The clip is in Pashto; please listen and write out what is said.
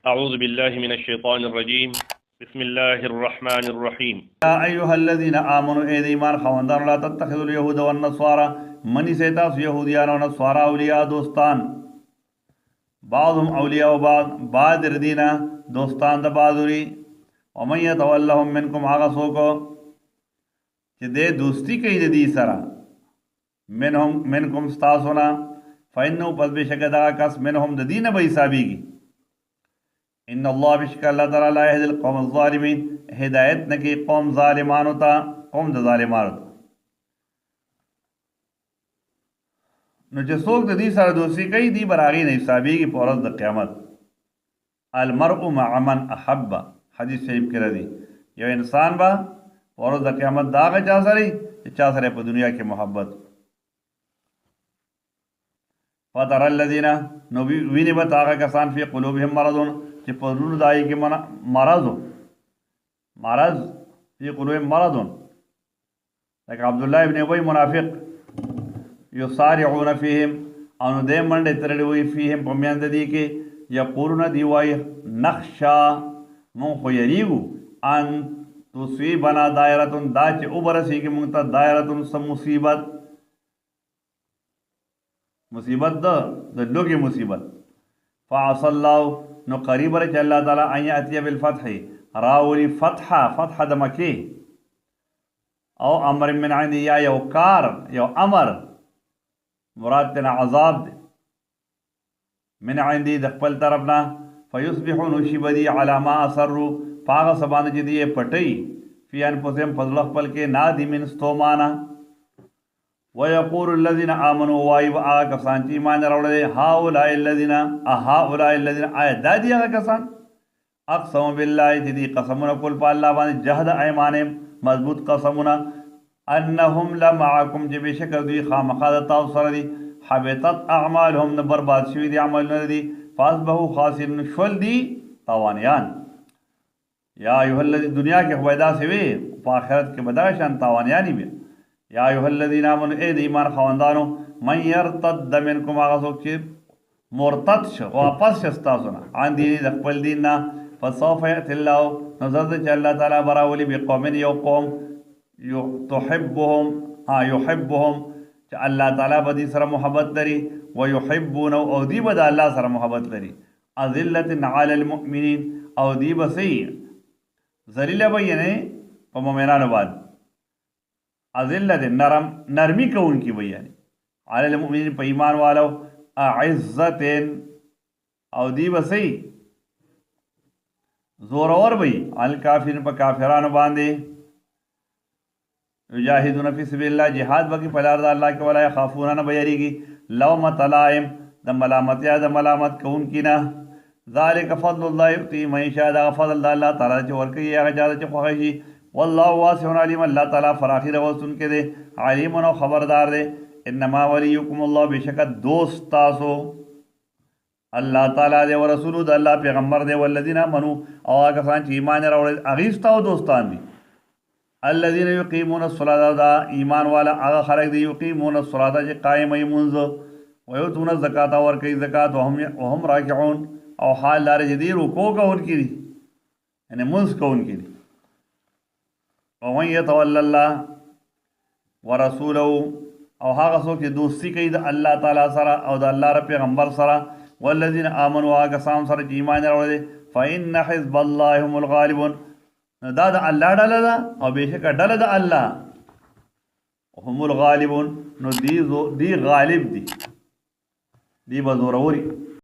أعوذ بالله من الشيطان الرجيم بسم الله الرحمن الرحيم يا أيها الذين آمنوا إذ إيمان خواندان لا تتخذوا اليهود والنصارى منی سیتاس یهودیان و نصارى اولیاء دوستان بعضهم اولیاء بعض ردینا دوستان دا بعضوری ومن يتولهم منکم آغا سوکو چه دے دوستی کئی دی سرا منکم ستاسونا فإنه پس بشک دا کس منهم دین با حسابی کی ان اللہ بشک اللہ تعالی لا يهدي القوم الظالمین ہدایت نکی قوم ظالمانو تا قوم دا ظالمانو تا نو چې څوک د دې سره دوستي کوي دی براغي نه حسابېږي په ورځ د قیامت المرء مع من احب حدیث شریف کې راځي یو انسان به په ورځ د قیامت دا هغه چا سره چې چا سره په دنیا کې محبت فترى الذين نو ویني به هغه کسان فی قلوبهم مرض چې په زړونو دای کې مرض فی قلوبهم مرض لکه عبد الله ابن ابي منافق یسارعون فیهم او نو دې منډې ترلې وي فیهم په میاند دي کې یقولون دی وای نخشا مون خو یریږو ان تصیبنا دایره دا چې وبرسیږي مونږ ته دایره سم مصیبت د لوګي مصیبت فعصى الله نو قریب رچ الله تعالی ان یاتي بالفتح راولی فتح د مکی او امر من عندي یا یو کار یو امر مراد تینا عذاب دے من عندی د خپل طرفنا فیصبحون شبدی علی ما اثروا پاغ سبان چې دی پټي فی انفسهم فضل خپل کې نادمین ستومانا ويقول الذين امنوا وایو هغه کسان چې ایمان راوړل هؤلاء الذين دادی هغه کسان اقسم بالله چې دی قسمونه کول په الله باندې جهد ایمانهم مضبوط قسمونه انهم لمعكم جب شکر دی خامخا تاسو سره دی حبطت اعمالهم نه برباد شوی دی عملونه دی فاصبحوا خاسرین شول دی تاوانیان یا ایها الذین دنیا کې فائدہ سی وی په آخرت کې بدا شان تاوانیانی وی یا ایها الذین آمنوا اے ایمان خواندانو من يرتد منکم هغه څوک چې مرتد شو واپس شستا سونه عن دین د خپل دین نه فسوف یأتی الله نظر چې الله تعالی براولی بقوم یو قوم يحبهم چې الله تعالی به دې سره محبت لري ويحبونه او دې به د الله سره محبت لري اذلة علی المؤمنین او دې به سي ذلیل به یې نه په مؤمنانو باندې اذلة نرمی کوونکی به یې علی المؤمنین په ایمان والو اعزة او دې به سي زور اور به الکافرین په کافرانو باندې یجاهدون فی سبیل الله جهاد بکی پلار د الله کې ولا يخافون نه بیریږي لومۃ لائم د ملامت یا د ملامت کون کی نه ذالک فضل الله یؤتی من یشاء دا فضل د الله تعالی چې ورکوي هغه چې خوښي شي والله واسع علیم الله تعالی فراخی روسن کې دی علیم او خبردار دی انما ولیکم الله بشک دوست تاسو الله تعالی دی او رسول د الله پیغمبر دی والذین امنوا او هغه کسان چې ایمان راوړل هغه ستاسو دوستان دي الذين يقيمون الصلاة دا ایمان والا هغه خلق دی یقیمون الصلاة چې قائم ای منځ ويؤتون الزکات اور کوي زکات وهم راکعون او حال دار چې دی رکوع کوونکي دي یعنی منځ کوونکي دي ومن يتول الله ورسوله او هغه څوک چې دوستی کوي د الله تعالی سره او د الله رب پیغمبر سره والذین آمنوا هغه کسان سره چې ایمان راوړي فإن حزب الله هم الغالبون دا د الله ډله ده او بېشکه ډله د الله هم الغالبون نو دی غالب دي دی به زوروري